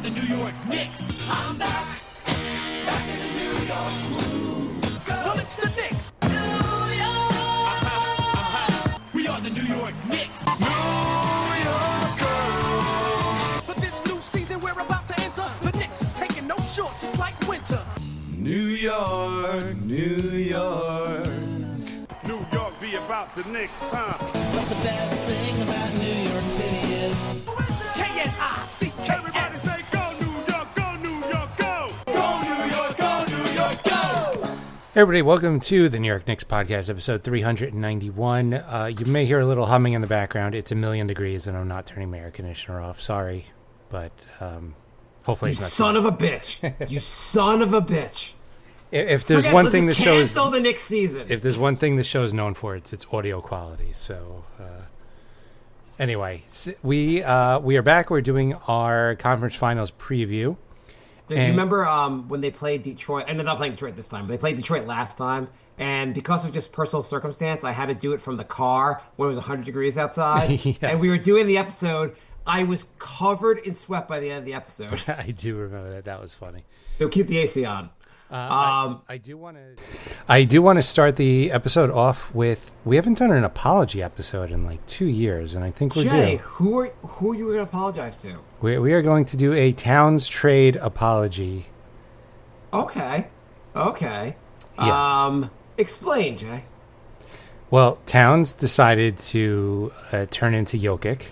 the New York Knicks. I'm back in the New York groove. Well, it's the Knicks. New York. We are the New York Knicks. New York. For this new season we're about to enter, the Knicks taking no shorts just like winter. New York, New York. New York be about the Knicks, huh? What's the best thing about New York City is K-N-I-C-K-S. Everybody say go New York, go New York, go! Go New York, go New York, go! Hey everybody, welcome to the New York Knicks podcast, episode 391. You may hear a little humming in the background. It's a million degrees, and I'm not turning my air conditioner off. Sorry, but hopefully it's not. Son of a bitch! You son of a bitch! If there's one thing the show is, cancel the next season. if there's one thing the show is known for, it's its audio quality. So anyway, we are back. We're doing our conference finals preview. Do you remember when they played Detroit? I ended up playing Detroit this time. But they played Detroit last time, and because of just personal circumstance, I had to do it from the car when it was 100 degrees outside. Yes. And we were doing the episode. I was covered in sweat by the end of the episode. I do remember that. That was funny. So keep the AC on. I do want to start the episode off with, we haven't done an apology episode in like 2 years, and I think we're Jay, due. who are you going to apologize to? We are going to do a Towns trade apology. Okay. Yeah. Explain, Jay. Well, Towns decided to turn into Jokic,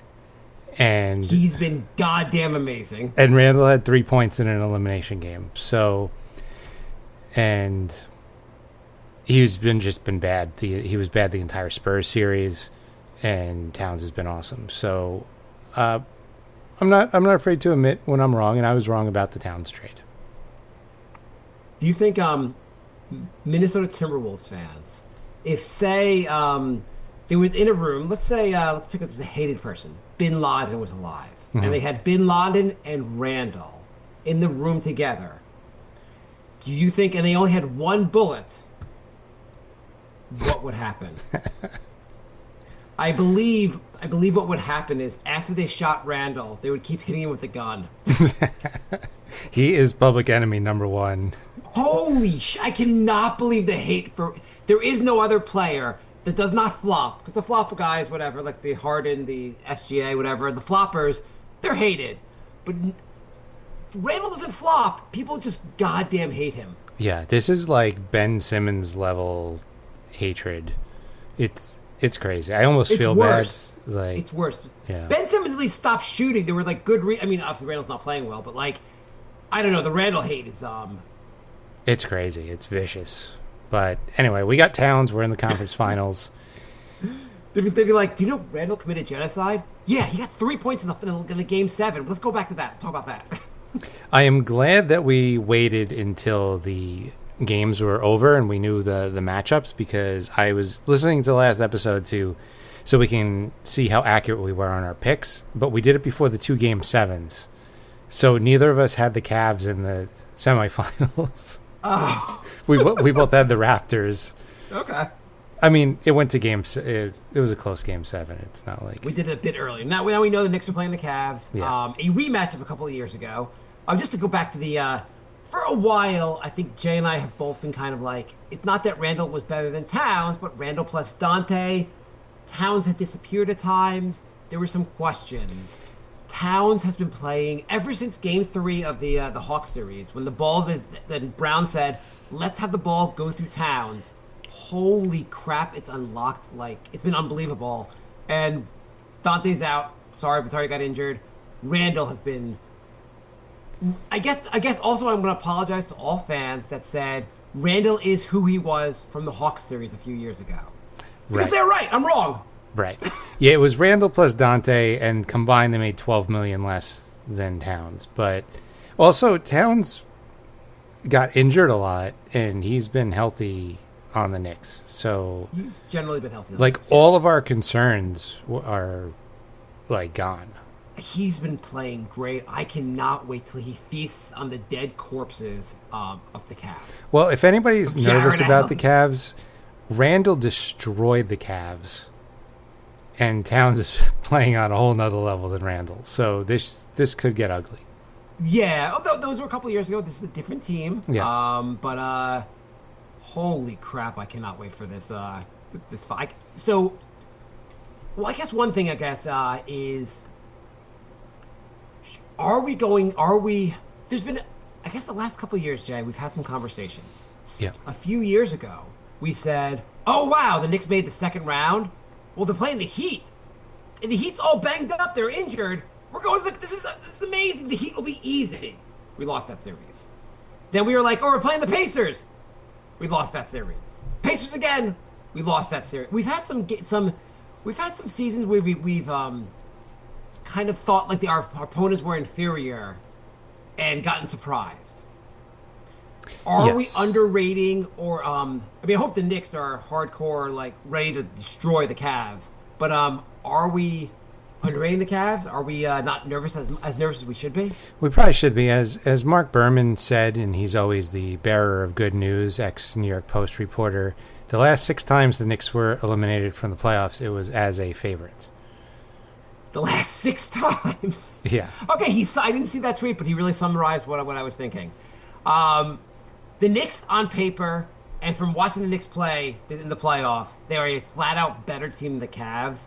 and He's been goddamn amazing. Randall had 3 points in an elimination game. So, and he's been bad. He was bad the entire Spurs series, and Towns has been awesome. So, I'm not afraid to admit when I'm wrong, and I was wrong about the Towns trade. Do you think Minnesota Timberwolves fans, if say they were in a room, let's say let's pick up as a hated person, Bin Laden was alive, and they had Bin Laden and Randall in the room together, do you think, and they only had one bullet, what would happen? I believe what would happen is after they shot Randall, they would keep hitting him with the gun. He is public enemy number one. Holy I cannot believe the hate for... There is no other player that does not flop. Because the flop guys, whatever, like the Harden, the SGA, whatever, the floppers, they're hated. But Randall doesn't flop. People just goddamn hate him. Yeah, this is like Ben Simmons level hatred. It's crazy. I almost feel worse. bad. Like, it's worse. Yeah. Ben Simmons at least stopped shooting. There were like good... I mean, obviously Randall's not playing well, but like, I don't know. The Randall hate is... It's crazy. It's vicious. But anyway, we got Towns. We're in the conference finals. They'd be like, do you know Randall committed genocide? Yeah, he got 3 points in the game 7. Let's go back to that. Talk about that. I am glad that we waited until the games were over and we knew the matchups, because I was listening to the last episode too, so we can see how accurate we were on our picks. But we did it before the 2 game 7s. So neither of us had the Cavs in the semifinals. Oh. We both had the Raptors. Okay. I mean, it went to it was a close game 7. It's not like... We did it a bit earlier. Now we know the Knicks are playing the Cavs. Yeah. A rematch of a couple of years ago. Just to go back to the... for a while, I think Jay and I have both been kind of like, it's not that Randall was better than Towns, but Randall plus Dante. Towns had disappeared at times. There were some questions. Towns has been playing ever since Game 3 of the Hawks series, when the ball that Brown said, let's have the ball go through Towns. Holy crap, it's unlocked. Like, it's been unbelievable. And Dante's out. Sorry, but he got injured. Randall has been... I guess also I'm going to apologize to all fans that said Randall is who he was from the Hawks series a few years ago. Because they're right. I'm wrong. Right. Yeah, it was Randall plus Dante, and combined they made $12 million less than Towns. But also, Towns got injured a lot, and he's been healthy on the Knicks. So he's generally been healthy. Like, all of our concerns are like gone. He's been playing great. I cannot wait till he feasts on the dead corpses of the Cavs. Well, if anybody's nervous Allen. about the Cavs, Randall destroyed the Cavs. And Towns is playing on a whole nother level than Randall. So this could get ugly. Yeah, although those were a couple years ago. This is a different team. Yeah. But holy crap, I cannot wait for this fight. So, well, I guess one thing is, are we there's been, I guess, the last couple of years, Jay, we've had some conversations. Yeah. A few years ago, we said, "Oh wow, the Knicks made the second round." Well, they're playing the Heat, and the Heat's all banged up. They're injured. We're going. This is amazing. The Heat will be easy. We lost that series. Then we were like, "Oh, we're playing the Pacers." We lost that series. Pacers again. We lost that series. We've had we've had some seasons where we've kind of thought like our opponents were inferior, and gotten surprised. Are we Yes. underrating, or I mean, I hope the Knicks are hardcore, like ready to destroy the Cavs. But are we underrating the Cavs? Are we not nervous as nervous as we should be? We probably should be, as Mark Berman said, and he's always the bearer of good news, ex-New York Post reporter. The last 6 times the Knicks were eliminated from the playoffs, it was as a favorite. The last 6 times. Yeah. Okay, I didn't see that tweet, but he really summarized what I was thinking. The Knicks on paper, and from watching the Knicks play in the playoffs, they are a flat-out better team than the Cavs.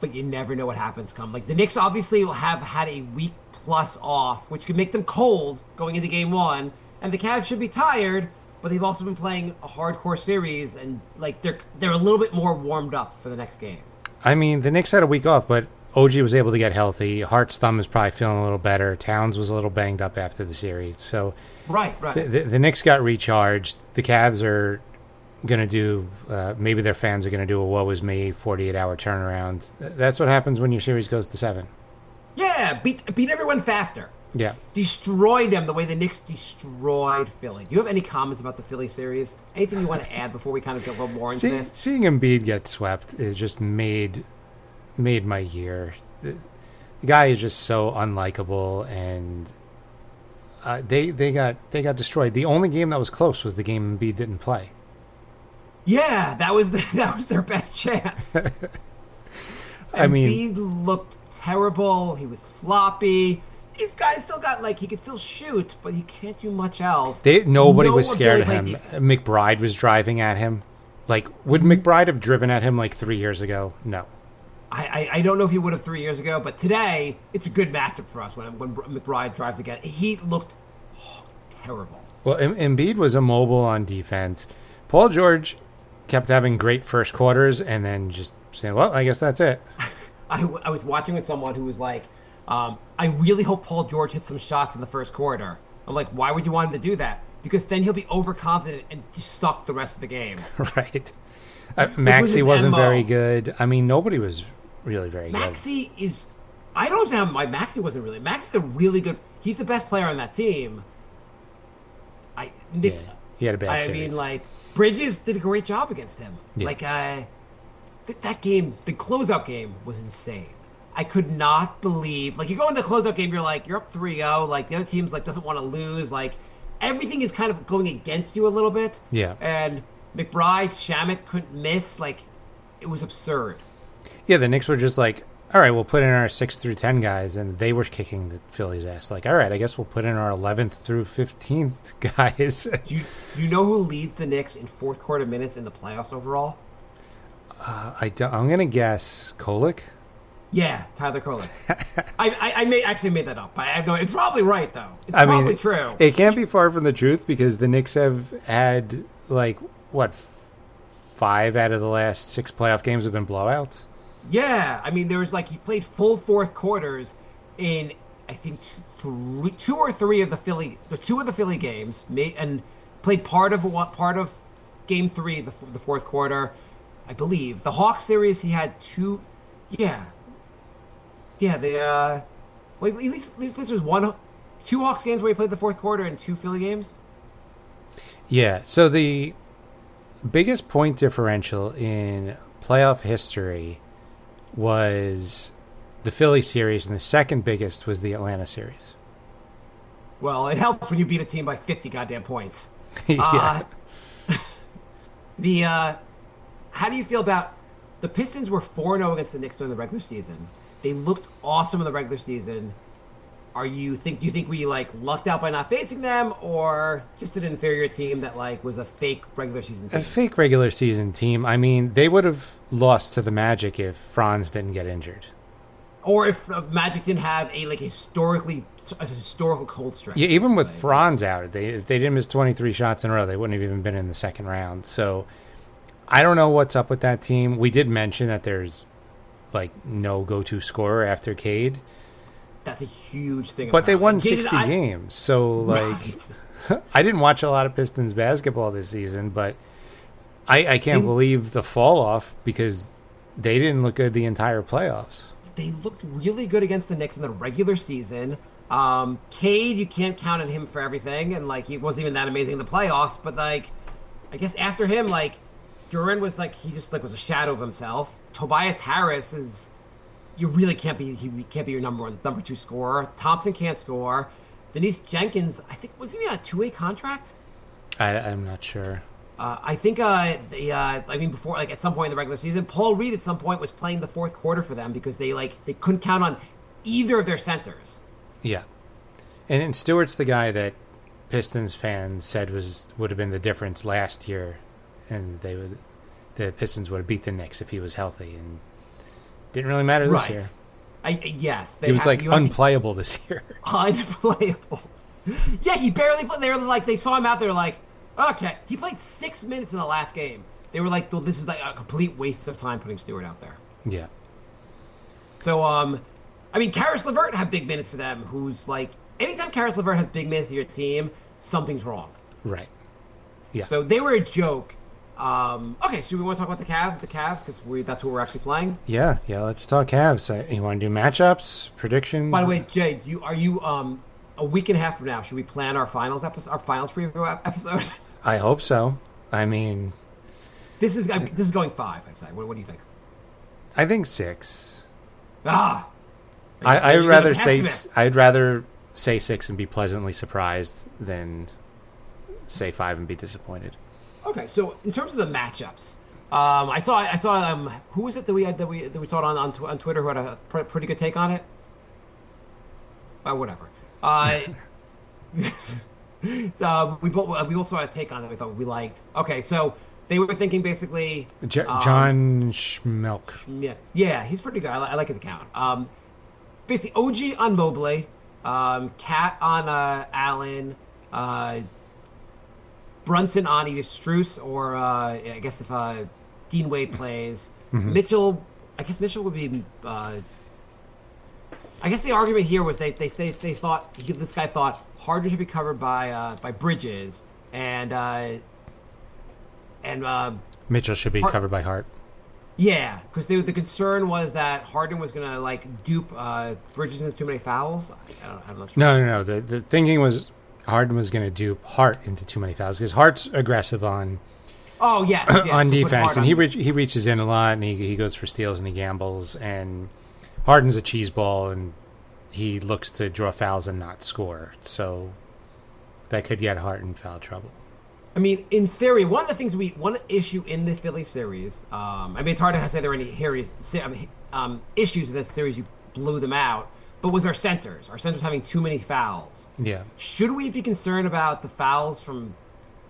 But you never know what happens come. Like, the Knicks obviously will have had a week plus off, which could make them cold going into game 1. And the Cavs should be tired, but they've also been playing a hardcore series, and like they're a little bit more warmed up for the next game. I mean, the Knicks had a week off, but OG was able to get healthy. Hart's thumb is probably feeling a little better. Towns was a little banged up after the series. So Right. the Knicks got recharged. The Cavs are going to do, maybe their fans are going to do a woe is me 48-hour turnaround. That's what happens when your series goes to 7. Yeah, beat everyone faster. Yeah. Destroy them the way the Knicks destroyed Philly. Do you have any comments about the Philly series? Anything you want to add before we kind of get a little more into this? Seeing Embiid get swept is just made my year. The guy is just so unlikable, and they got destroyed. The only game that was close was the game Embiid didn't play. Yeah, that was their best chance. I mean, Embiid looked terrible. He was floppy. These guys still got, like, he could still shoot, but he can't do much else. nobody No was scared of ability him. to play defense. McBride was driving at him. Like, would McBride have driven at him like 3 years ago? No. I don't know if he would have 3 years ago, but today it's a good matchup for us when McBride drives again. He looked terrible. Well, Embiid was immobile on defense. Paul George kept having great first quarters and then just saying, well, I guess that's it. I was watching with someone who was like, I really hope Paul George hits some shots in the first quarter. I'm like, why would you want him to do that? Because then he'll be overconfident and just suck the rest of the game. Right. was Maxey his wasn't MO. very good. I mean, nobody was really very good. Maxey is, I don't understand why Maxey wasn't really. Maxey's a really good, he's the best player on that team. Yeah, he had a bad I series. mean, like, Bridges did a great job against him. Yeah. Like, that game, the closeout game was insane. I could not believe, like, you go into the closeout game, you're like, you're up 3-0, like, the other team's, like, doesn't want to lose, like, everything is kind of going against you a little bit. Yeah. And McBride, Shamet couldn't miss, like, it was absurd. Yeah, the Knicks were just like, all right, we'll put in our 6 through 10 guys, and they were kicking the Phillies' ass. Like, all right, I guess we'll put in our 11th through 15th guys. Do you know who leads the Knicks in fourth quarter minutes in the playoffs overall? I'm going to guess Kolek. Yeah, Tyler Kolek. I actually made that up. It's probably right, though. It's probably true. It can't be far from the truth because the Knicks have had, like, what, 5 out of the last 6 playoff games have been blowouts? Yeah, I mean, there was, like, he played full fourth quarters in, I think, 2 or 3 of the Philly games, and played part of game 3, the fourth quarter, I believe. The Hawks series, he had 2. Yeah. Yeah, at least this was 2 Hawks games where he played the fourth quarter and 2 Philly games. Yeah, so the biggest point differential in playoff history was the Philly series, and the second biggest was the Atlanta series. Well, it helps when you beat a team by 50 goddamn points. Yeah. How do you feel about the Pistons were 4-0 against the Knicks during the regular season? They looked awesome in the regular season. do you think we like lucked out by not facing them, or just an inferior team that like was a fake regular season team? A fake regular season team. I mean, they would have lost to the Magic if Franz didn't get injured. Or if Magic didn't have a historical cold stretch. Yeah, even with Franz out, if they didn't miss 23 shots in a row, they wouldn't have even been in the second round. So I don't know what's up with that team. We did mention that there's like no go-to scorer after Cade. That's a huge thing. But they won 60 games. So like I didn't watch a lot of Pistons basketball this season, but I can't believe the fall off because they didn't look good the entire playoffs. They looked really good against the Knicks in the regular season. Cade, you can't count on him for everything, and like he wasn't even that amazing in the playoffs. But like, I guess after him, like Duran was like he just like was a shadow of himself. Tobias Harris is he can't be your number two scorer. Thompson can't score. Denise Jenkins, I think was he on a 2-way contract? I'm not sure. I think before like at some point in the regular season, Paul Reed at some point was playing the fourth quarter for them because they couldn't count on either of their centers. Yeah, and Stewart's the guy that Pistons fans said would have been the difference last year, and the Pistons would have beat the Knicks if he was healthy, and didn't really matter this year. Yes, he was unplayable this year. Unplayable. Yeah, he barely played. They were like they saw him out there like. Okay, he played 6 minutes in the last game. They were like, well, this is like a complete waste of time putting Stewart out there. Yeah. So, I mean, Karis LeVert had big minutes for them, who's like, anytime Karis LeVert has big minutes for your team, something's wrong. Right. Yeah. So they were a joke. Okay, so we want to talk about the Cavs? Because that's what we're actually playing? Yeah, let's talk Cavs. You want to do matchups, predictions? By the way, Jay, are you a week and a half from now, should we plan our finals preview episode? I hope so. I mean, this is going 5. I'd say. What do you think? I think 6. I'd rather say 6 and be pleasantly surprised than say 5 and be disappointed. Okay, so in terms of the matchups, I saw who was it that we saw it on Twitter who had a pretty good take on it. Whatever. We both saw a take on it. We thought we liked. Okay, so they were thinking basically John Schmelk. Yeah, he's pretty good. I like his account. Basically, OG on Mobley, Cat on Allen, Brunson on either Strus or I guess if Dean Wade plays. Mm-hmm. Mitchell. I guess Mitchell would be. I guess the argument here was they thought this guy thought Harden should be covered by Bridges and Mitchell should be covered by Hart. Yeah, because the concern was that Harden was gonna like dupe Bridges into too many fouls. I don't know. No. The thinking was Harden was gonna dupe Hart into too many fouls because Hart's aggressive on. Oh yes, on defense, and he reaches in a lot, and he goes for steals and he gambles, and Harden's a cheese ball, and he looks to draw fouls and not score, so that could get Hart in foul trouble. I mean, in theory, one issue in the Philly series, I mean, it's hard to say there were any issues in this series. You blew them out, but was our centers having too many fouls? Yeah. Should we be concerned about the fouls from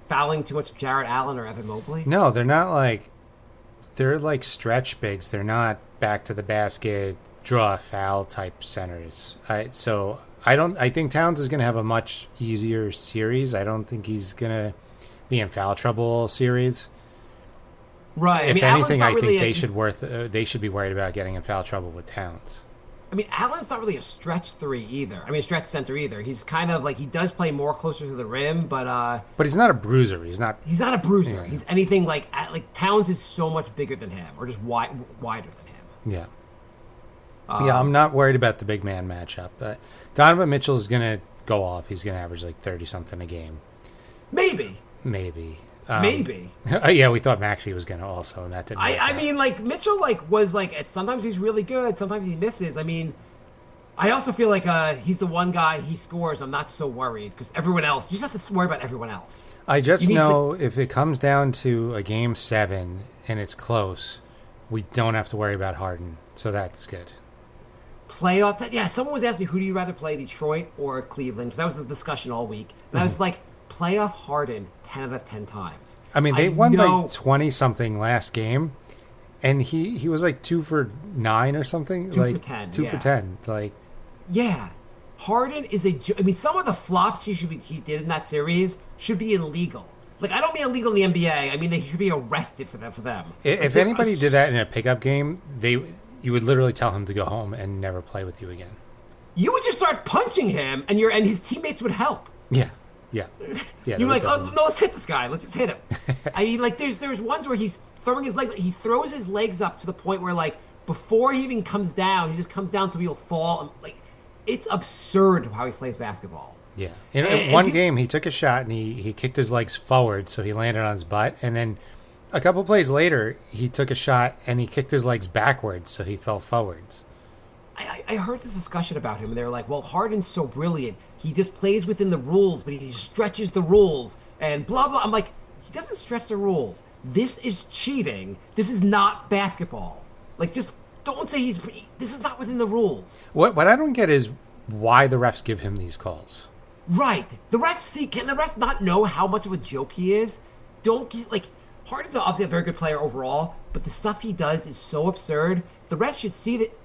fouling too much Jarrett Allen or Evan Mobley? No, they're not they're like stretch bigs. They're not back to the basket, draw a foul type centers. I think Towns is going to have a much easier series. I don't think he's going to be in foul trouble all series. Right. If anything, I think they should be worried about getting in foul trouble with Towns. I mean, Allen's not really a stretch three either. I mean, a stretch center either. He's kind of like he does play more closer to the rim, but he's not a bruiser. He's not a bruiser. Yeah. He's anything like Towns is so much bigger than him, or just wider than him. Yeah. I'm not worried about the big man matchup. Donovan Mitchell's going to go off. He's going to average like 30-something a game. Maybe. Yeah, we thought Maxey was going to also, and that didn't work I mean, like, Mitchell, was sometimes he's really good, sometimes he misses. I mean, I also feel like he's the one guy he scores. I'm not so worried because everyone else, you just have to worry about everyone else. I just know if it comes down to a game 7 and it's close, we don't have to worry about Harden. So that's good. playoff. Yeah, someone was asking me, who do you rather play, Detroit or Cleveland? Because that was the discussion all week. And I was like, playoff Harden 10 out of 10 times. I mean, they won by 20-something last game, and he was like 2 for 9 or something. 2 like for 10. 2 for 10. Like, yeah. Harden is I mean, some of the flops he did in that series should be illegal. Like, I don't mean illegal in the NBA. I mean, they should be arrested for them. If anybody did that in a pickup game, you would literally tell him to go home and never play with you again. You would just start punching him, and his teammates would help. Yeah. You're like, oh no, let's hit this guy. Let's just hit him. I mean, like, there's ones where he's throwing his legs. He throws his legs up to the point where, like, before he even comes down, he just comes down so he'll fall. Like, it's absurd how he plays basketball. Yeah. In one game, he took a shot and he kicked his legs forward, so he landed on his butt. And then a couple plays later, he took a shot and he kicked his legs backwards, so he fell forwards. I heard this discussion about him, and they were like, well, Harden's so brilliant. He just plays within the rules, but he stretches the rules, and blah, blah. I'm like, he doesn't stretch the rules. This is cheating. This is not basketball. Like, just don't say this is not within the rules. What I don't get is why the refs give him these calls. Right. Can the refs not know how much of a joke he is? Harden's obviously a very good player overall, but the stuff he does is so absurd. The refs should see that.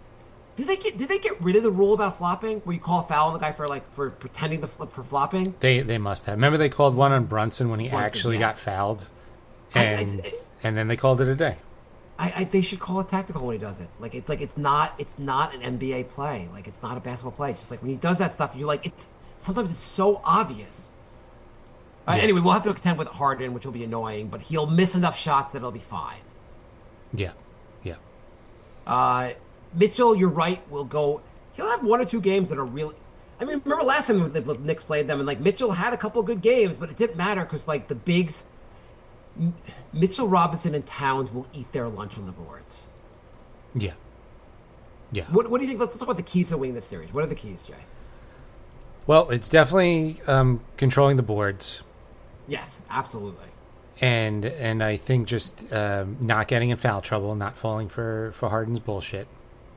Did they get rid of the rule about flopping, where you call a foul on the guy for pretending for flopping? They must have. Remember they called one on Brunson when he actually got fouled, and then they called it a day. They should call it tactical when he does it. It's not an NBA play. Like, it's not a basketball play. Just like when he does that stuff, you're like, sometimes it's so obvious. Yeah. Anyway, we'll have to contend with Harden, which will be annoying, but he'll miss enough shots that it'll be fine. Yeah. Mitchell, you're right, will go. He'll have 1 or 2 games that are really. I mean, remember last time the Knicks played them, and like Mitchell had a couple of good games, but it didn't matter because like the bigs, Mitchell Robinson and Towns will eat their lunch on the boards. Yeah. What do you think? Let's talk about the keys to winning this series. What are the keys, Jay? Well, it's definitely controlling the boards. Yes, absolutely. And I think just not getting in foul trouble, not falling for Harden's bullshit.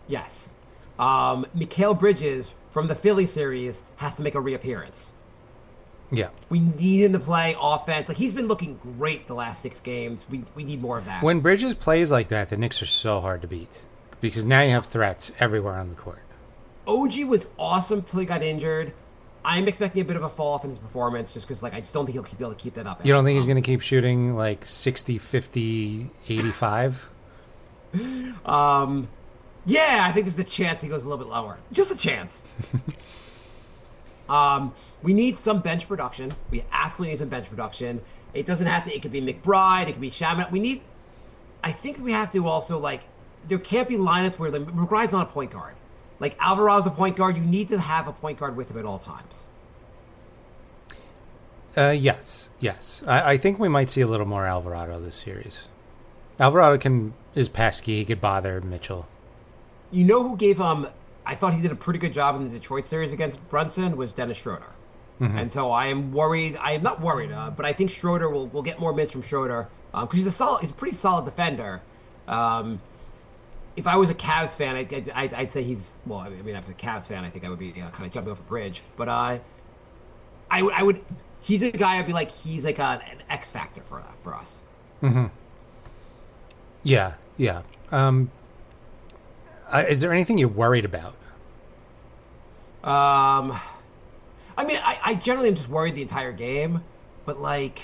Yes. Mikal Bridges from the Philly series has to make a reappearance. Yeah. We need him to play offense. Like, he's been looking great the last 6 games. We need more of that. When Bridges plays like that, the Knicks are so hard to beat because now you have threats everywhere on the court. OG was awesome till he got injured. I'm expecting a bit of a fall off in his performance just because, like, I just don't think he'll be able to keep that up. You don't think he's going to keep shooting like 60, 50, 85? Yeah, I think there's a chance he goes a little bit lower. Just a chance. We need some bench production. We absolutely need some bench production. It doesn't have to. It could be McBride. It could be Shaman. I think we have to also, like, there can't be lineups where McBride's not a point guard. Like, Alvarado's a point guard. You need to have a point guard with him at all times. Yes. I think we might see a little more Alvarado this series. Alvarado is pesky. He could bother Mitchell. You know who gave I thought he did a pretty good job in the Detroit series against Brunson was Dennis Schroeder. Mm-hmm. And so I am worried. I am not worried, but I think Schroeder will get more minutes from Schroeder because he's a pretty solid defender. If I was a Cavs fan, I'd say he's well. I mean, if I'm a Cavs fan, I think I would be kind of jumping off a bridge. But I would. He's a guy I'd be like he's like an X factor for us. Mm-hmm. Yeah. Is there anything you're worried about? I mean, I generally am just worried the entire game, but like,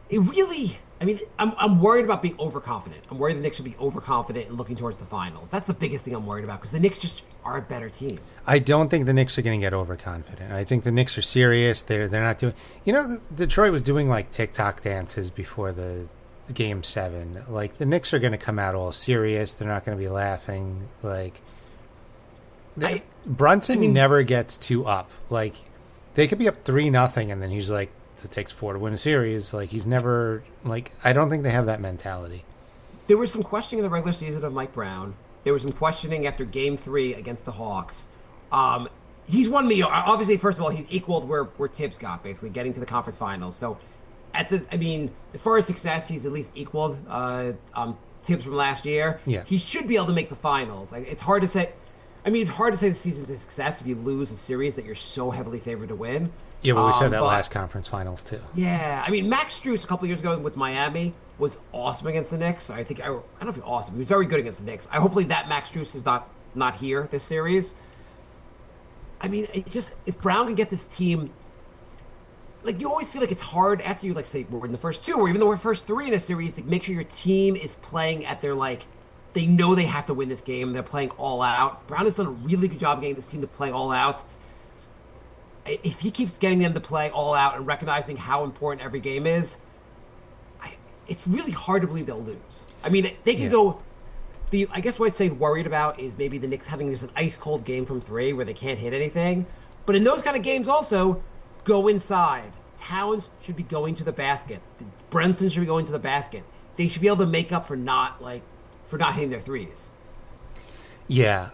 it really. I mean, I'm worried about being overconfident. I'm worried the Knicks should be overconfident and looking towards the finals. That's the biggest thing I'm worried about because the Knicks just are a better team. I don't think the Knicks are going to get overconfident. I think the Knicks are serious. They're not doing. You know, Detroit was doing like TikTok dances before the Game 7. Like, the Knicks are going to come out all serious. They're not going to be laughing. Like, Brunson never gets too up. Like, they could be up 3-0, and then he's like, it takes 4 to win a series. Like, he's never, like, I don't think they have that mentality. There was some questioning in the regular season of Mike Brown. There was some questioning after Game 3 against the Hawks. He's won me. Obviously, first of all, he's equaled where Tibbs got, basically, getting to the conference finals. So, as far as success, he's at least equaled Tibbs from last year. Yeah. He should be able to make the finals. Like, it's hard to say. I mean, it's hard to say the season's a success if you lose a series that you're so heavily favored to win. Yeah, but we said that but- last conference finals too. Yeah, I mean, Max Strus a couple years ago with Miami was awesome against the Knicks. I don't know if he's awesome. He was very good against the Knicks. Hopefully that Max Strus is not here this series. I mean, if Brown can get this team, like you always feel like it's hard after you like say we're in the first two or even though we're first three in a series to make sure your team is playing at their like they know they have to win this game. They're playing all out. Brown has done a really good job getting this team to play all out. If he keeps getting them to play all out and recognizing how important every game is, it's really hard to believe they'll lose. I mean, they can go. I guess what I'd say worried about is maybe the Knicks having just an ice cold game from three where they can't hit anything. But in those kind of games, also go inside. Towns should be going to the basket. Brunson should be going to the basket. They should be able to make up for not hitting their threes. Yeah,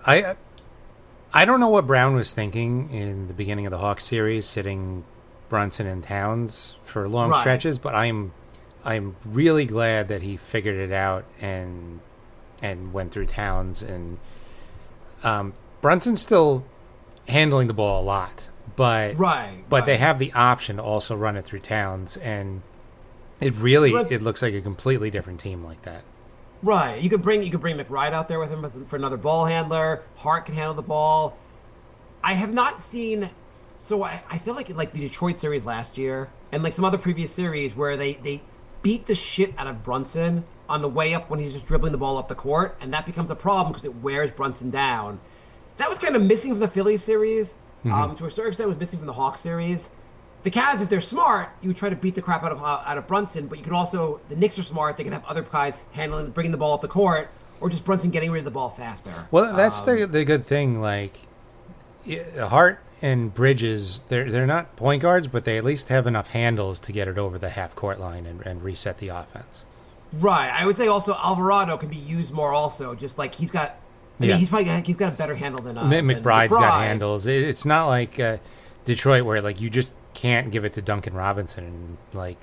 I don't know what Brown was thinking in the beginning of the Hawks series, sitting Brunson and Towns for long stretches, but I'm really glad that he figured it out and went through Towns. And Brunson's still handling the ball a lot, but they have the option to also run it through Towns, and it looks like a completely different team like that. Right. You could bring McBride out there with him for another ball handler. Hart can handle the ball. I have not seen. So I feel like the Detroit series last year and like some other previous series where they beat the shit out of Brunson on the way up when he's just dribbling the ball up the court, and that becomes a problem because it wears Brunson down. That was kind of missing from the Phillies series. To a certain extent, it was missing from the Hawks series. The Cavs, if they're smart, you would try to beat the crap out of Brunson, but you could also, the Knicks are smart, they can have other guys bringing the ball up the court, or just Brunson getting rid of the ball faster. Well, that's the good thing. Like Hart and Bridges, they're not point guards, but they at least have enough handles to get it over the half court line and reset the offense. Right. I would say also Alvarado can be used more. Also, just like he's got, he's got a better handle than McBride's got handles. It's not like Detroit where like you just can't give it to Duncan Robinson and like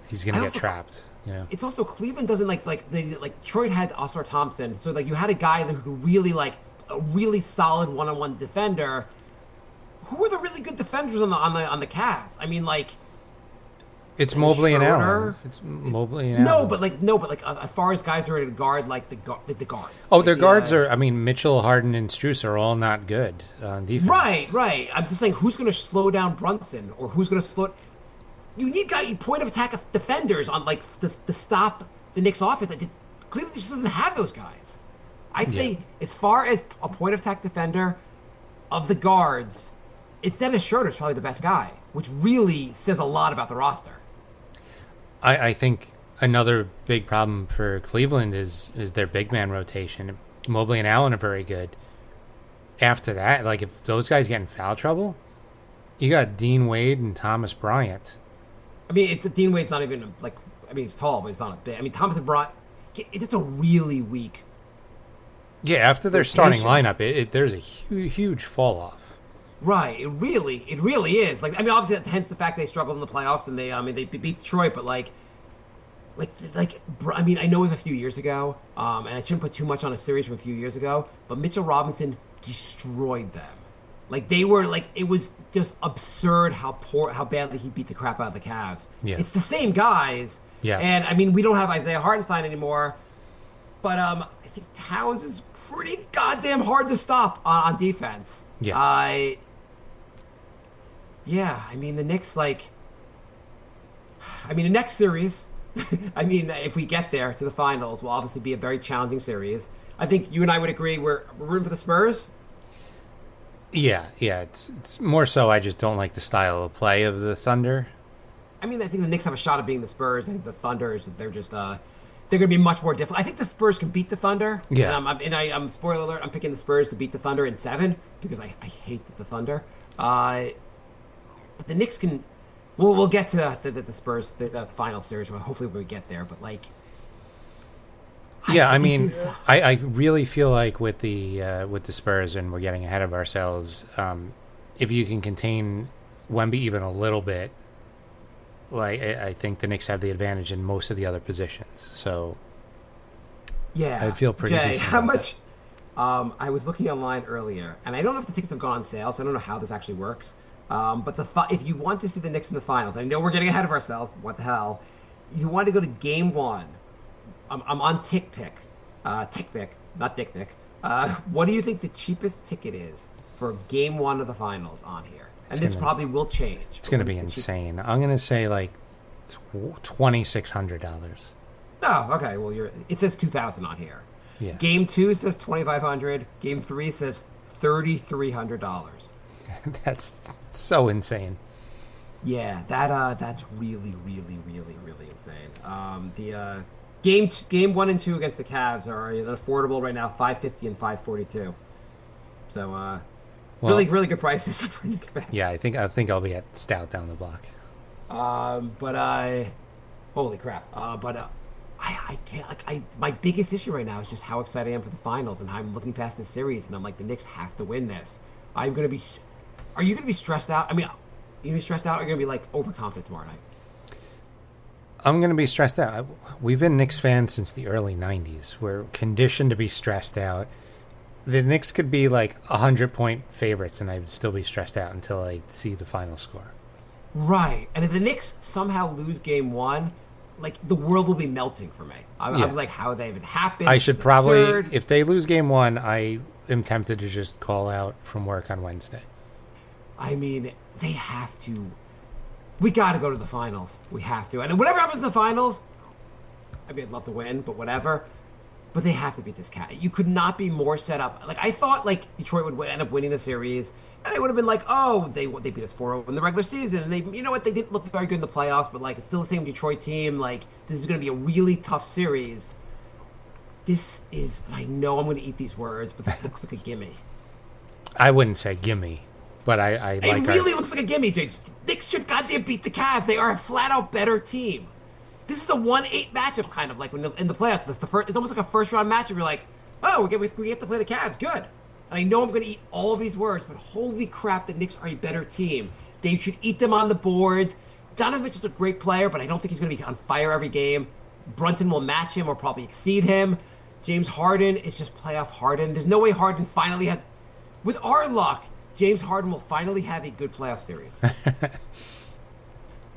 he's gonna get trapped. You know, it's also Cleveland doesn't like Detroit had Oscar Thompson, so like you had a guy who could really like a really solid one-on-one defender. Who are the really good defenders on the Cavs? I mean, like it's Mobley and Allen. It's Mobley and Allen. But as far as guys who are to guard the guards. Oh, their guards are. I mean, Mitchell, Harden, and Strus are all not good on defense. Right. I'm just saying, who's going to slow down Brunson, or who's going to slow? You need point of attack defenders on like to stop the Knicks' offense. Cleveland just doesn't have those guys. I'd say as far as a point of attack defender of the guards, it's Dennis Schroeder's probably the best guy, which really says a lot about the roster. I think another big problem for Cleveland is their big man rotation. Mobley and Allen are very good. After that, like if those guys get in foul trouble, you got Dean Wade and Thomas Bryant. I mean, Dean Wade's not even like. I mean, he's tall, but he's not a big. I mean, Thomas Bryant. It's a really weak. Yeah, after their starting lineup, there's a huge fall off. Right, it really is. Like, I mean, obviously, hence the fact they struggled in the playoffs and they beat Detroit, but I mean, I know it was a few years ago, and I shouldn't put too much on a series from a few years ago, but Mitchell Robinson destroyed them. Like they were like it was just absurd how badly he beat the crap out of the Cavs. Yeah. It's the same guys. Yeah. And I mean, we don't have Isaiah Hartenstein anymore, but I think Towns is pretty goddamn hard to stop on defense. Yeah. Yeah, I mean, the Knicks, the next series, I mean, if we get there to the finals, will obviously be a very challenging series. I think you and I would agree we're rooting for the Spurs. Yeah, it's more so I just don't like the style of play of the Thunder. I mean, I think the Knicks have a shot at being the Spurs. I think the Thunder, they're just, they're going to be much more difficult. I think the Spurs can beat the Thunder. Yeah. And I'm spoiler alert, I'm picking the Spurs to beat the Thunder in 7 because I hate the Thunder. But the Knicks can. We'll get to the Spurs the final series. Hopefully we get there. But like, yeah, I mean, I really feel like with the Spurs, and we're getting ahead of ourselves. If you can contain Wemby even a little bit, like I think the Knicks have the advantage in most of the other positions. So yeah, I feel pretty Jay, decent. I was looking online earlier, and I don't know if the tickets have gone on sale, so I don't know how this actually works. But if you want to see the Knicks in the finals, I know we're getting ahead of ourselves. What the hell? You want to go to Game One? I'm on TickPick, not Dick Pick. What do you think the cheapest ticket is for Game One of the finals on here? And this probably will change. It's going to be insane. I'm going to say like $2,600. Oh, okay. Well, it says 2,000 on here. Yeah. Game 2 says 2,500. Game 3 says $3,300. That's so insane. Yeah, that's really, really, really, really insane. The game 1 and 2 against the Cavs are affordable right now, $550 and $542. So really, really good prices for Knicks fans. Yeah, I think I'll be at Stout down the block. Holy crap. I can't. My biggest issue right now is just how excited I am for the finals and how I'm looking past the series, and I'm like, the Knicks have to win this. I'm gonna be. Are you gonna be stressed out? I mean, you gonna be stressed out? Or are you gonna be like overconfident tomorrow night? I'm gonna be stressed out. We've been Knicks fans since the early '90s. We're conditioned to be stressed out. The Knicks could be like 100-point favorites, and I'd still be stressed out until I see the final score. Right. And if the Knicks somehow lose Game 1. Like, the world will be melting for me. I'm like, how that even happened? I should probably, if they lose Game 1, I am tempted to just call out from work on Wednesday. I mean, they have to. We got to go to the finals. We have to. And whatever happens in the finals, I mean, I'd love to win, but whatever. But they have to beat this cat. You could not be more set up. Like, I thought, like, Detroit would end up winning the series. And I would have been like, oh, they beat us 4-0 in the regular season. And they, you know what, they didn't look very good in the playoffs, but, like, it's still the same Detroit team. Like, this is going to be a really tough series. This is, I know I'm going to eat these words, but this looks like a gimme. I wouldn't say gimme, but I like it really looks like a gimme, Jake. Knicks should goddamn beat the Cavs. They are a flat-out better team. This is the 1-8 matchup, kind of, like, when in the playoffs. It's almost like a first-round matchup. You're like, oh, we get to play the Cavs. Good. And I know I'm going to eat all of these words, but holy crap, the Knicks are a better team. They should eat them on the boards. Donovan is a great player, but I don't think he's going to be on fire every game. Brunson will match him or probably exceed him. James Harden is just playoff Harden. There's no way Harden finally has... With our luck, James Harden will finally have a good playoff series.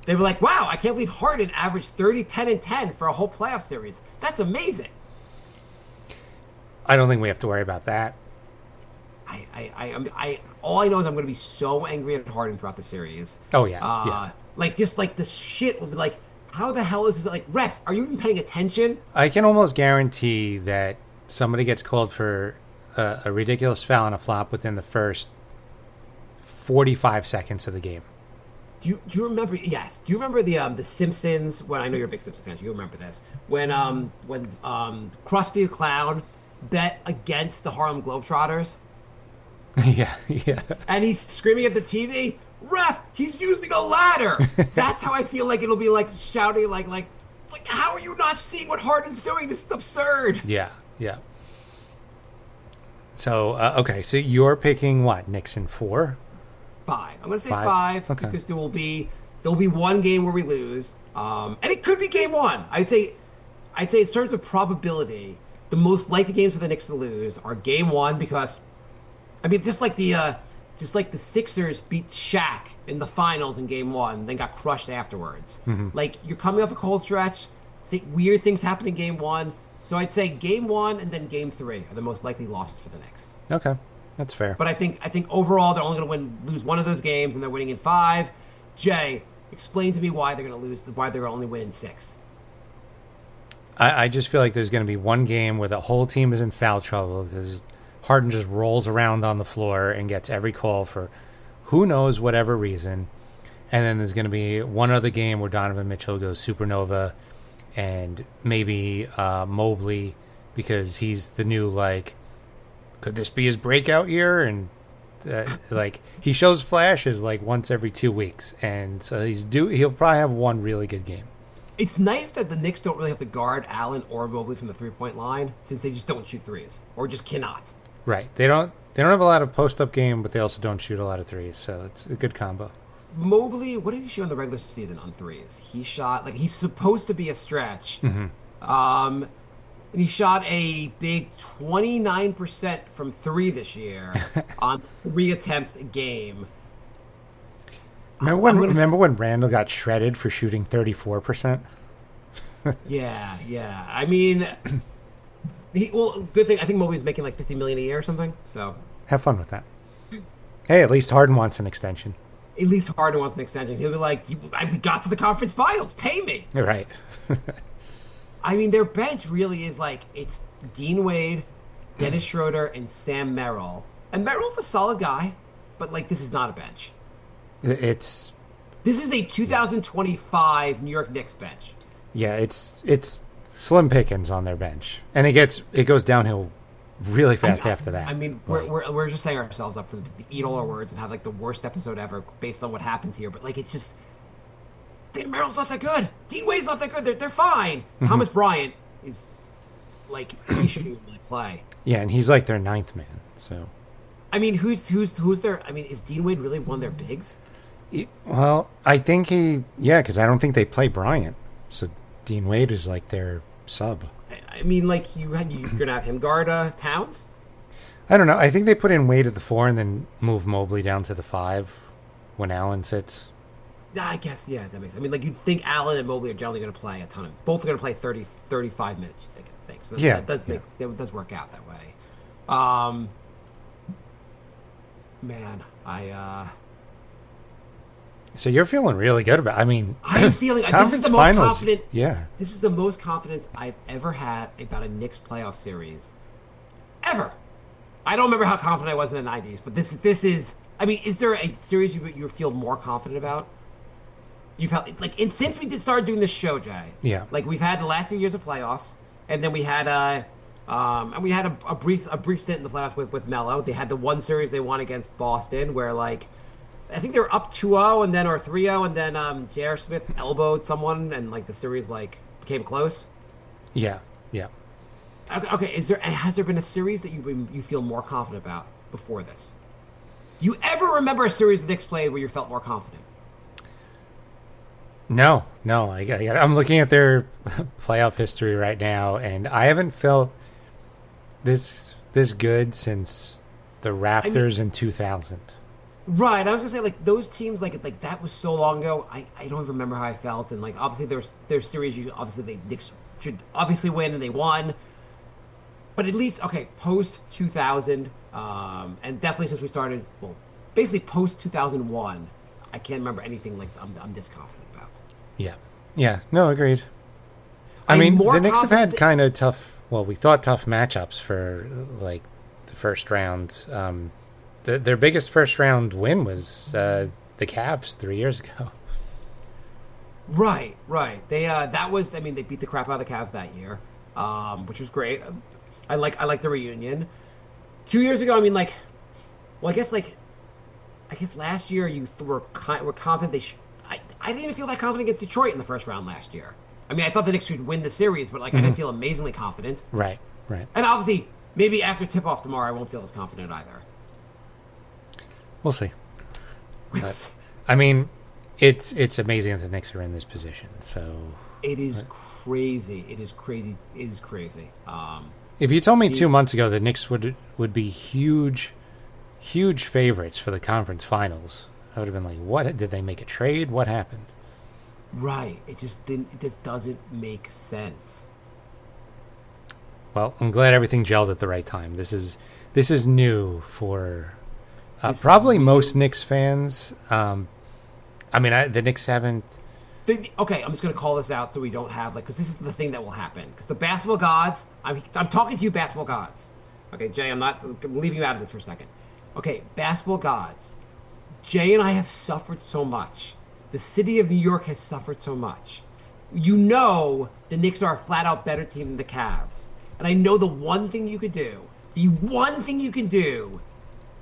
They were like, wow, I can't believe Harden averaged 30, 10, and 10 for a whole playoff series. That's amazing. I don't think we have to worry about that. All I know is I'm going to be so angry at Harden throughout the series. Oh, yeah. Like, just like this shit will be like, how the hell is this? Like, refs, are you even paying attention? I can almost guarantee that somebody gets called for a ridiculous foul and a flop within the first 45 seconds of the game. Do you remember? Yes. Do you remember the Simpsons? Well, I know you're a big Simpsons fan. So you remember this when Krusty the Clown bet against the Harlem Globetrotters. Yeah. And he's screaming at the TV, "Ref, he's using a ladder." That's how I feel like it'll be like shouting like how are you not seeing what Harden's doing? This is absurd. Yeah. So okay, so you're picking what? Knicks in 4? 5. I'm going to say 5 okay. Because there'll be one game where we lose, and it could be Game 1. I'd say in terms of probability, the most likely games for the Knicks to lose are Game 1 because, I mean, just like the Sixers beat Shaq in the finals in Game 1, then got crushed afterwards. Mm-hmm. Like, you're coming off a cold stretch. Weird things happen in Game 1. So I'd say Game 1 and then Game 3 are the most likely losses for the Knicks. Okay. That's fair. But I think overall they're only going to lose one of those games, and they're winning in 5. Jay, explain to me why they're going to lose. Why they're only winning 6. I just feel like there's going to be one game where the whole team is in foul trouble because Harden just rolls around on the floor and gets every call for who knows whatever reason, and then there's going to be one other game where Donovan Mitchell goes supernova, and maybe Mobley because he's the new like. Could this be his breakout year? And like he shows flashes like once every 2 weeks, and so he'll probably have one really good game. It's nice that the Knicks don't really have to guard Allen or Mobley from the 3-point line since they just don't shoot threes or just cannot. Right. They don't have a lot of post-up game, but they also don't shoot a lot of threes, so it's a good combo. Mobley, what did he shoot in the regular season on threes? He shot like he's supposed to be a stretch. Mm-hmm. and he shot a big 29% from three this year on 3 attempts a game. Remember when Randall got shredded for shooting 34%? Yeah. I mean, good thing. I think Mobley's making like $50 million a year or something. So Have fun with that. Hey, at least Harden wants an extension. at least Harden wants an extension. He'll be like, "We got to the conference finals. Pay me." You're right. I mean, their bench really is like it's Dean Wade, Dennis Schroeder, and Sam Merrill. And Merrill's a solid guy, but like this is not a bench. This is a 2025 New York Knicks bench. Yeah, it's slim pickings on their bench, and it goes downhill really fast after that. I mean, we're just setting ourselves up for the eat all our words and have like the worst episode ever based on what happens here. But like, it's just Dan Merrill's not that good. Dean Wade's not that good. They're fine. Thomas Bryant is like he shouldn't even really play. Yeah, and he's like their 9th man. So, I mean, who's their? I mean, is Dean Wade really one of their bigs? Well, I think because I don't think they play Bryant. So Dean Wade is like their sub. I mean, like you're gonna have him guard Towns. I don't know. I think they put in Wade at the 4 and then move Mobley down to the 5 when Allen sits. I guess, yeah, that makes. I mean, like you'd think Allen and Mobley are generally going to play a ton of. Both are going to play 30, 35 minutes. You think? So that does work out that way. Man, So you're feeling really good about. I mean, I'm feeling conference this is the finals. most confident. Yeah, this is the most confidence I've ever had about a Knicks playoff series, ever. I don't remember how confident I was in the '90s, but this is. I mean, is there a series you feel more confident about? You felt like since we started doing this show, Jay. Yeah. Like we've had the last 2 years of playoffs, and then we had a brief stint in the playoffs with Melo. They had the one series they won against Boston, where like I think they were up 2-0 and then or 3-0, and then J.R. Smith elbowed someone, and like the series like became close. Yeah. Okay. Has there been a series that you feel more confident about before this? Do you ever remember a series the Knicks played where you felt more confident? No. I'm looking at their playoff history right now, and I haven't felt this good since the Raptors in 2000. Right. I was gonna say like those teams like that was so long ago. I don't even remember how I felt, and like obviously there's series the Knicks should obviously win, and they won. But at least post 2000, and definitely since we started, well, basically post 2001, I can't remember anything like I'm this confident about. Yeah. No, agreed. I mean, the Knicks have had kind of tough. Well, we thought tough matchups for like the first round. Their biggest first round win was the Cavs 3 years ago. Right. They they beat the crap out of the Cavs that year, which was great. I like the reunion. 2 years ago, I mean, like, well, I guess last year you were confident I didn't even feel that confident against Detroit in the first round last year. I mean, I thought the Knicks would win the series, but like I didn't feel amazingly confident. Right. And obviously, maybe after tip-off tomorrow, I won't feel as confident either. We'll see. But, I mean, it's amazing that the Knicks are in this position. So it is crazy. It is crazy. If you told me 2 months ago the Knicks would be huge favorites for the conference finals, I would have been like, what? Did they make a trade? What happened? Right. It just doesn't make sense. Well, I'm glad everything gelled at the right time. This is new for probably most Knicks fans. I mean, the Knicks haven't. Okay, I'm just going to call this out so we don't have because this is the thing that will happen. Because the basketball gods, I'm talking to you, basketball gods. Okay, Jay, I'm leaving you out of this for a second. Okay, basketball gods. Jay and I have suffered so much. The city of New York has suffered so much. You know the Knicks are a flat-out better team than the Cavs. And I know the one thing you could do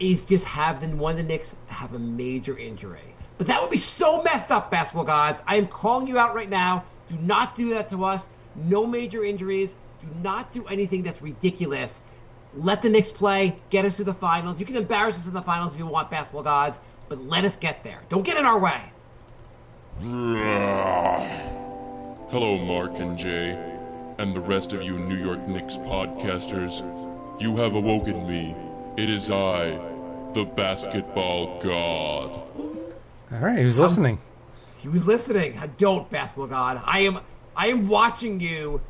is just have one of the Knicks have a major injury. But that would be so messed up, basketball gods. I am calling you out right now. Do not do that to us. No major injuries. Do not do anything that's ridiculous. Let the Knicks play. Get us to the finals. You can embarrass us in the finals if you want, basketball gods. But let us get there. Don't get in our way. Hello, Marc and Jay. and the rest of you New York Knicks podcasters. You have awoken me. It is I, the basketball god. All right, who's listening? He was listening. Don't, basketball god. I am watching you.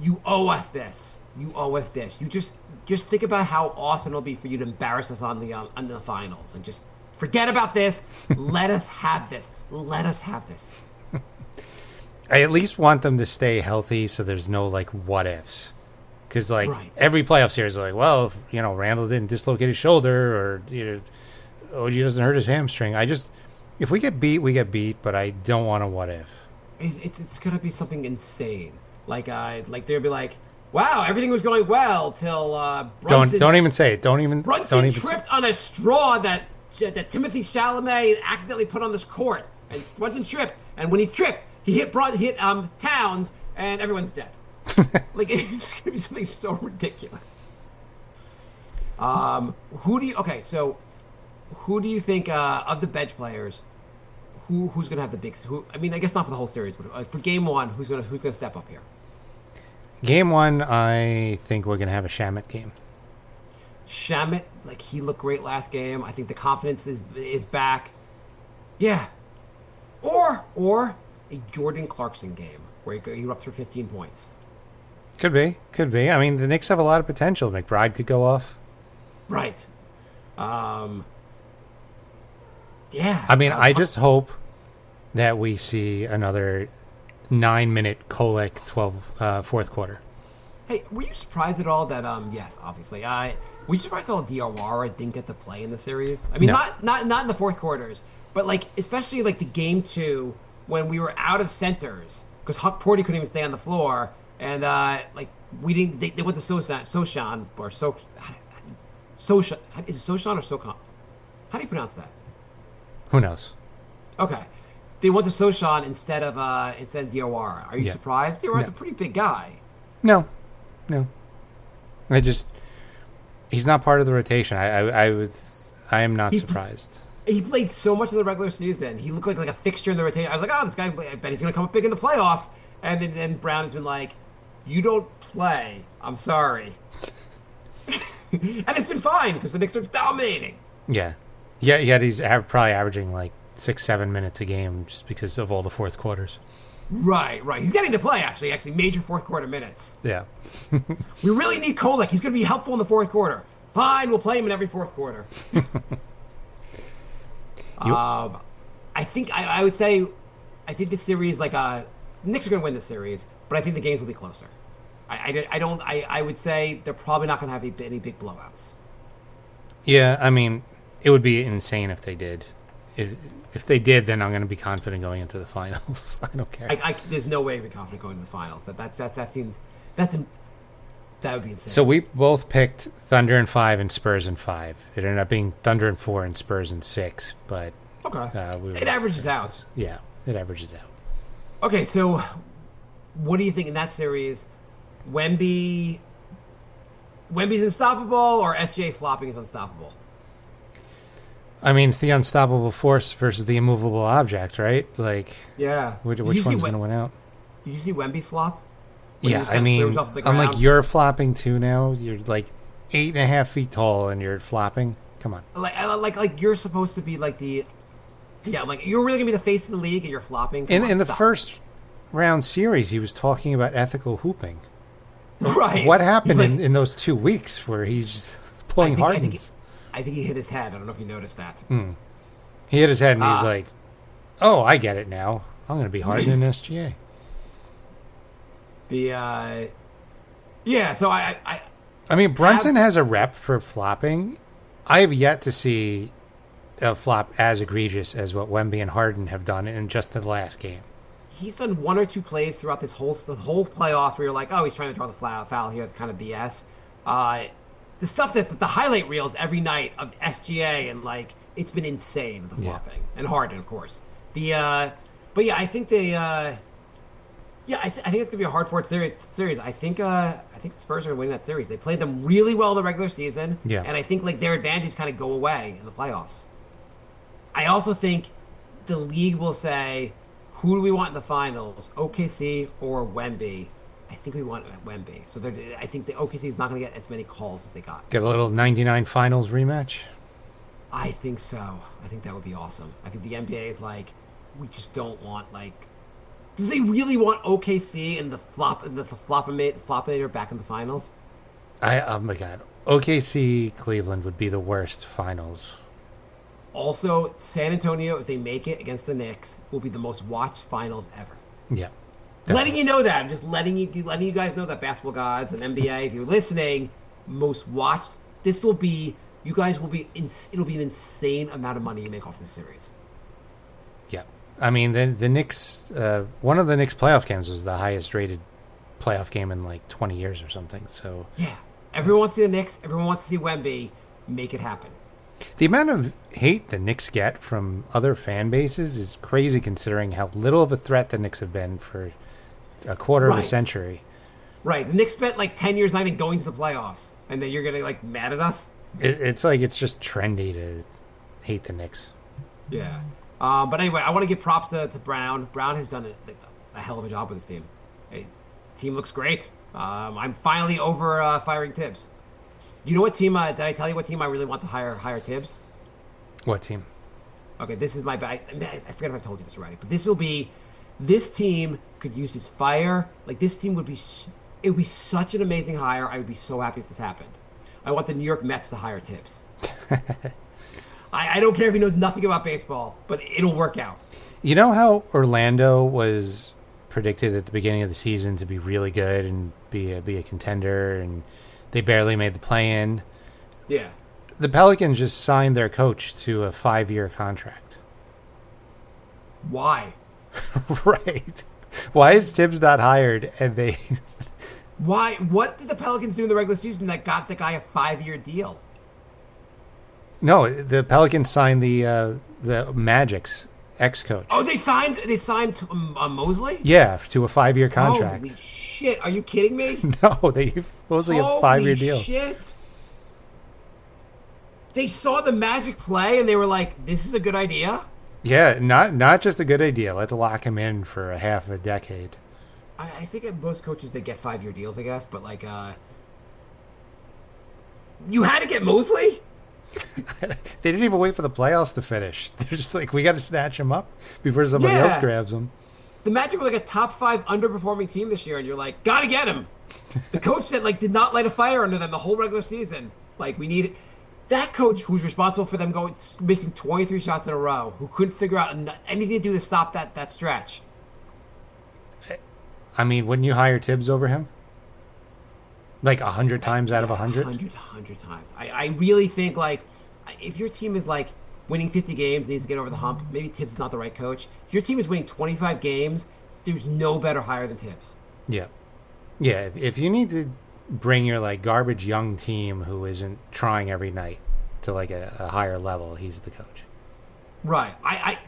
You owe us this. You owe us this. You just think about how awesome it'll be for you to embarrass us on the finals, and just forget about this. Let us have this. Let us have this. I at least want them to stay healthy, so there's no like what ifs. Because like Right. every playoff series, is like, well, if, Randall didn't dislocate his shoulder, or OG doesn't hurt his hamstring. If we get beat, we get beat. But I don't want a what if. It's gonna be something insane. Like they'll be like, wow, everything was going well till Brunson. Don't even say it. Brunson tripped on a straw that Timothy Chalamet accidentally put on this court, and Brunson tripped, and when he tripped, he hit Towns, and everyone's dead. Like, it's gonna be something so ridiculous. Who do you think of the bench players? Who's gonna have the big? I guess not for the whole series, but for game one, who's gonna step up here? Game one, I think we're gonna have a Shamet game. Shamet, like, he looked great last game. I think the confidence is back. Yeah. Or a Jordan Clarkson game where you're up for 15 points. Could be. I mean, the Knicks have a lot of potential. McBride could go off. Right. Yeah. I mean, I just hope that we see another 9-minute Kolek 12 fourth quarter. Hey, were you surprised at all that? Yes, obviously. Were you surprised at all Diawara didn't get to play in the series? I mean, No. not in the fourth quarters, but like especially like the game two when we were out of centers because Huck Porty couldn't even stay on the floor, and like we didn't. They went to Soshan or Soshan. Is it Soshan or Sokon? How do you pronounce that? Who knows? Okay. They went to Soshan instead of Diawara. Are you Yeah. surprised? Diawara's No. a pretty big guy. No. He's not part of the rotation. I am not surprised. He played so much of the regular season. He looked like a fixture in the rotation. I was like, oh, this guy, I bet he's going to come up big in the playoffs. And then Brown has been like, you don't play. I'm sorry. And it's been fine because the Knicks are dominating. Yeah. Yet he's probably averaging like 6-7 minutes a game just because of all the fourth quarters. Right. He's getting to play, actually major fourth quarter minutes. Yeah. We really need Kolek. He's going to be helpful in the fourth quarter. Fine, we'll play him in every fourth quarter. I think I would say, I think the series, like, Knicks are going to win the series, but I think the games will be closer. I would say they're probably not going to have any big blowouts. Yeah, I mean, it would be insane if they did. If they did, then I'm going to be confident going into the finals. I don't care. There's no way we're confident going to the finals. That would be insane. So we both picked Thunder in 5 and Spurs in 5. It ended up being Thunder in 4 and Spurs in 6, but okay, it averages out. Yeah, it averages out. Okay, so what do you think in that series? Wemby's unstoppable, or SGA flopping is unstoppable? I mean, it's the unstoppable force versus the immovable object, right? Like, Yeah. which one's going to win out? Did you see Wemby's flop? When he Yeah, just I kinda threw mean, himself to the I'm like, ground? you're flopping too now. You're like 8.5 feet tall and you're flopping. Come on. Like you're supposed to be like the, yeah, like you're really gonna be the face of the league and you're flopping. Come on, In the stop. first round series, he was talking about ethical hooping. right? What happened He's like, in those 2 weeks where he's just pulling Hardens? I think he hit his head. I don't know if you noticed that. He hit his head and he's like, "Oh, I get it now. I'm going to be Harden in SGA." Yeah. So I mean, Brunson has a rep for flopping. I have yet to see a flop as egregious as what Wemby and Harden have done in just the last game. he's done one or two plays throughout the whole playoffs where you're like, oh, he's trying to draw the foul here. It's kind of BS. The stuff that the highlight reels every night of SGA and like it's been insane. The flopping and Harden, of course. But yeah, I think I think it's gonna be a hard fought series. I think the Spurs are gonna win that series. They played them really well in the regular season, and I think like their advantages kind of go away in the playoffs. I also think the league will say, who do we want in the finals, OKC or Wemby? I think we want Wemby. So I think the OKC is not going to get as many calls as they got. Get a little 99 finals rematch? I think so. I think that would be awesome. I think the NBA is like, we just don't want like. Do they really want OKC and the flopameter back in the finals? Oh my god, OKC Cleveland would be the worst finals. Also, San Antonio, if they make it against the Knicks, will be the most watched finals ever. Yeah, Letting you know that. I'm just letting you guys know that, basketball gods and NBA. If you're listening, most watched. This will be. You guys will be. It'll be an insane amount of money you make off this series. yeah. I mean, the Knicks. One of the Knicks playoff games was the highest rated playoff game in like 20 years or something. So Yeah, everyone wants to see the Knicks. Everyone wants to see Wemby. Make it happen. the amount of hate the Knicks get from other fan bases is crazy, considering how little of a threat the Knicks have been for a quarter of a Right. century. Right. The Knicks spent like 10 years not even going to the playoffs, and then you're gonna like mad at us. It's like it's just trendy to hate the Knicks. Yeah. But anyway, I want to give props to Brown. Brown has done a hell of a job with this team. His team looks great. I'm finally over firing Tibbs. You know what team? Did I tell you what team I really want to hire Tibbs? What team? Okay, this is my bad. I forget if I told you this already, but this team could use his fire. Like, this team it would be such an amazing hire. I would be so happy if this happened. I want the New York Mets to hire Tibbs. I don't care if he knows nothing about baseball, but it'll work out. You know how Orlando was predicted at the beginning of the season to be really good and be a contender, and they barely made the play-in? Yeah. The Pelicans just signed their coach to a 5-year contract. Why? Right. Why is Tibbs not hired? And they Why? What did the Pelicans do in the regular season that got the guy a 5-year deal? no, the Pelicans signed the Magic's ex-coach. Oh, they signed Mosley? Yeah, to a 5-year contract. Holy shit! Are you kidding me? No, they supposedly a 5-year deal. Holy shit! They saw the Magic play and they were like, "This is a good idea." Yeah, not just a good idea. Let's lock him in for a half a decade. I think at most coaches they get 5-year deals, I guess, but like, you had to get Mosley. They didn't even wait for the playoffs to finish. They're just like, we got to snatch him up before somebody else Yeah. grabs him. The Magic were like a top 5 underperforming team this year, and you're like, gotta get him. The coach said like did not light a fire under them the whole regular season. Like, we need that coach who's responsible for them missing 23 shots in a row, who couldn't figure out anything to do to stop that stretch. I mean, wouldn't you hire Tibbs over him? Like 100 times out of 100? 100 times. I really think, like, if your team is, like, winning 50 games, needs to get over the hump, maybe Tibbs is not the right coach. If your team is winning 25 games, there's no better hire than Tibbs. Yeah. Yeah, if you need to bring your, like, garbage young team who isn't trying every night to, like, a higher level, he's the coach. Right. I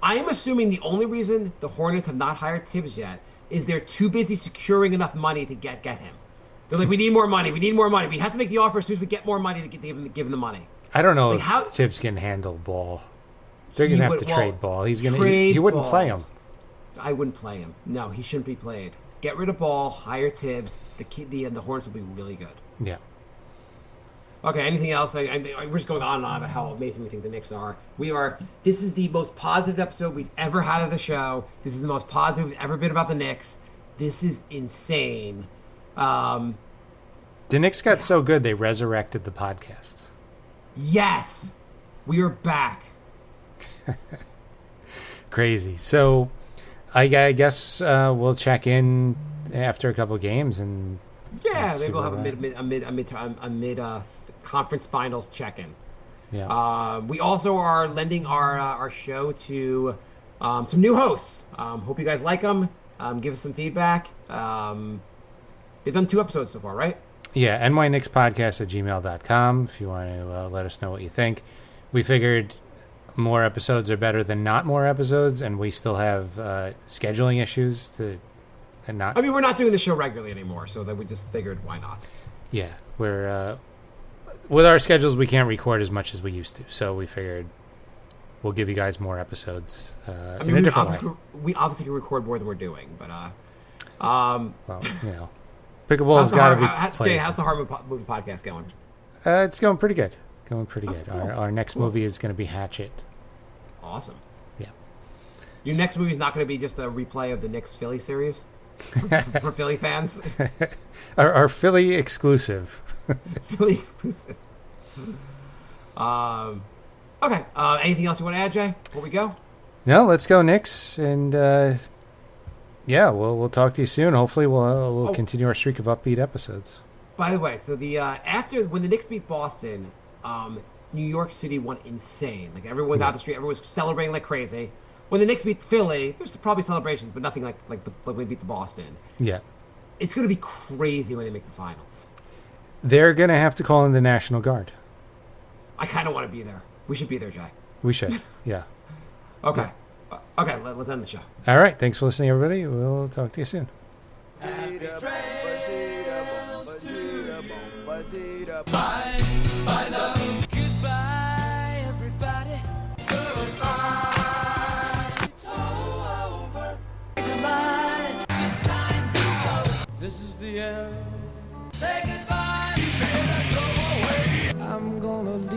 am assuming the only reason the Hornets have not hired Tibbs yet is they're too busy securing enough money to get him. They're like, we need more money. We have to make the offer as soon as we get more money to give him the money. I don't know Like, if how- Tibbs can handle Ball. They're He going to have would- to well, trade Ball. He trade wouldn't Ball. play him. I wouldn't play him. No, he shouldn't be played. Get rid of Ball, hire Tibbs. The Hornets will be really good. Yeah. Okay, anything else? We're just going on and on about how amazing we think the Knicks are. This is the most positive episode we've ever had of the show. This is the most positive we've ever been about the Knicks. This is insane. The Knicks got so good, they resurrected the podcast. Yes, we are back. Crazy. So I guess we'll check in after a couple games and Yeah, Let's see maybe we'll have where a mid conference finals check-in. yeah. We also are lending our show to some new hosts. Hope you guys like them. Give us some feedback. They've done 2 episodes so far, right? Yeah, nyknickspodcast@gmail.com if you want to let us know what you think. We figured more episodes are better than not more episodes, and we still have scheduling issues and not. I mean, we're not doing the show regularly anymore, so that we just figured, why not? Yeah, we're with our schedules, we can't record as much as we used to, so we figured we'll give you guys more episodes in a different way. We obviously can record more than we're doing, but Well, you know, pickleball's got to be played. Jay, how's the horror movie podcast going? It's going pretty good. Our next movie is going to be Hatchet. Awesome. Yeah. Your next movie is not going to be just a replay of the Knicks Philly series for Philly fans. Our Philly exclusive. Philly exclusive. Okay. Anything else you want to add, Jay? Before we go? No, let's go Knicks, and yeah, we'll talk to you soon. Hopefully, we'll continue our streak of upbeat episodes. By the way, so the when the Knicks beat Boston, New York City went insane. Like everyone was out the street, everyone was celebrating like crazy. When the Knicks beat Philly, there's probably celebrations, but nothing like when they beat the Boston. Yeah, it's going to be crazy when they make the finals. They're going to have to call in the National Guard. I kind of want to be there. We should be there, Jay. We should. Yeah. Okay. Okay. Let's end the show. All right. Thanks for listening, everybody. We'll talk to you soon. Bye, bye, love. Goodbye, everybody. Goodbye. It's all over. Goodbye. It's time to go. This is the end. Say goodbye. You better go away. I'm gonna leave.